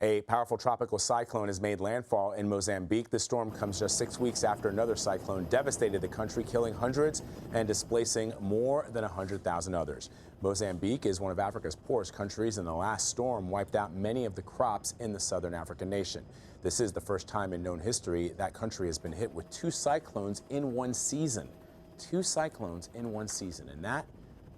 A powerful tropical cyclone has made landfall in Mozambique. The storm comes just 6 weeks after another cyclone devastated the country, killing hundreds and displacing more than 100,000 others. Mozambique is one of Africa's poorest countries, and the last storm wiped out many of the crops in the southern African nation. This is the first time in known history that country has been hit with 2 cyclones in one season. 2 cyclones in one season, and that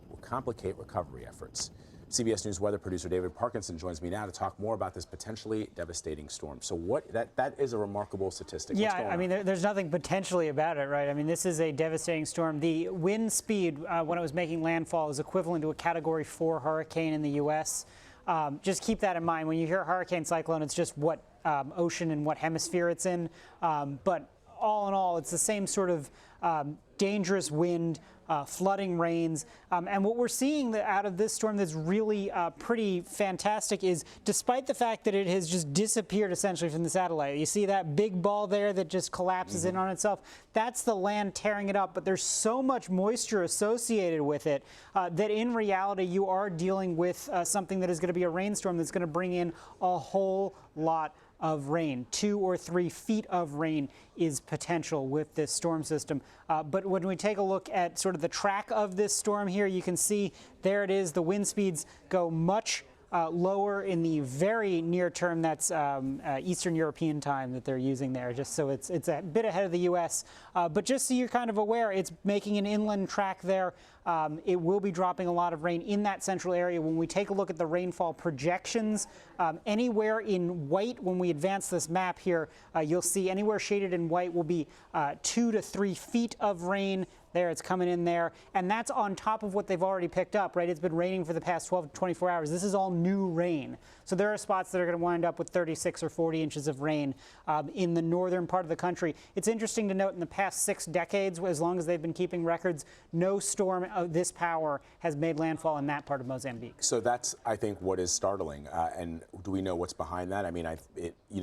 will complicate recovery efforts. CBS News weather producer David Parkinson joins me now to talk more about this potentially devastating storm. So that is a remarkable statistic. Yeah, I mean, there's nothing potentially about it, right? I mean, this is a devastating storm. The wind speed when it was making landfall is equivalent to a Category 4 hurricane in the U.S. Just keep that in mind. When you hear hurricane cyclone, it's just what ocean and what hemisphere it's in. But all in all, it's the same sort of dangerous wind, flooding rains. And what we're seeing out of this storm that's really pretty fantastic is, despite the fact that it has just disappeared essentially from the satellite, you see that big ball there that just collapses in on itself, that's the land tearing it up. But there's so much moisture associated with it that in reality you are dealing with something that is going to be a rainstorm that's going to bring in a whole lot of rain. 2 or 3 feet of rain is potential with this storm system. But when we take a look at sort of the track of this storm here, you can see there it is. The wind speeds go much lower in the very near term. That's Eastern European time that they're using there, just so it's a bit ahead of the U.S. But just so you're kind of aware, it's making an inland track there. It will be dropping a lot of rain in that central area. When we take a look at the rainfall projections, anywhere in white, when we advance this map here, you'll see anywhere shaded in white will be 2 to 3 feet of rain. There, it's coming in there, and that's on top of what they've already picked up, right? It's been raining for the past 12 to 24 hours. This is all new rain. So there are spots that are going to wind up with 36 or 40 inches of rain in the northern part of the country. It's interesting to note in the past 6 decades, as long as they've been keeping records, no storm of this power has made landfall in that part of Mozambique. So that's, I think, what is startling. And do we know what's behind that? I mean,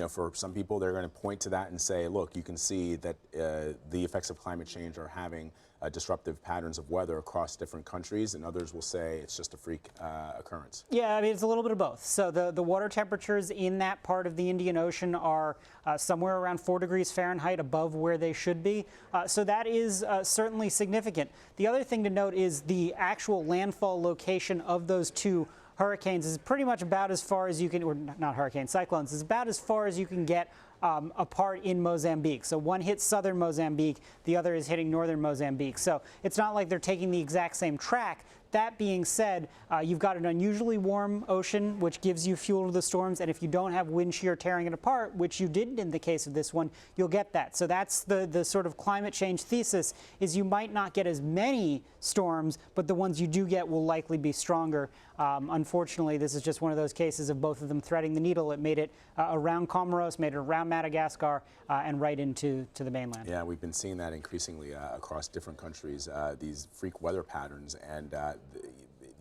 for some people, they're going to point to that and say, look, you can see that the effects of climate change are having disruptive patterns of weather across different countries, and others will say it's just a freak occurrence. Yeah, I mean, it's a little bit of both. So the water temperatures in that part of the Indian Ocean are somewhere around 4 degrees Fahrenheit above where they should be. So that is certainly significant. The other thing to note is the actual landfall location of those 2 hurricanes is pretty much about as far as you can, or not hurricanes, cyclones, is about as far as you can get apart in Mozambique. So one hits southern Mozambique, the other is hitting northern Mozambique. So it's not like they're taking the exact same track. That being said, you've got an unusually warm ocean, which gives you fuel to the storms, and if you don't have wind shear tearing it apart, which you didn't in the case of this one, you'll get that. So that's the sort of climate change thesis, is you might not get as many storms, but the ones you do get will likely be stronger. Unfortunately, this is just one of those cases of both of them threading the needle. It made it around Comoros, made it around Madagascar, and right into the mainland. Yeah, we've been seeing that increasingly across different countries, these freak weather patterns, and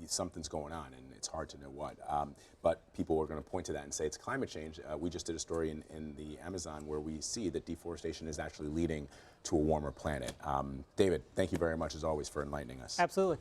something's going on, and it's hard to know what. But people are going to point to that and say it's climate change. We just did a story in the Amazon where we see that deforestation is actually leading to a warmer planet. David, thank you very much, as always, for enlightening us. Absolutely.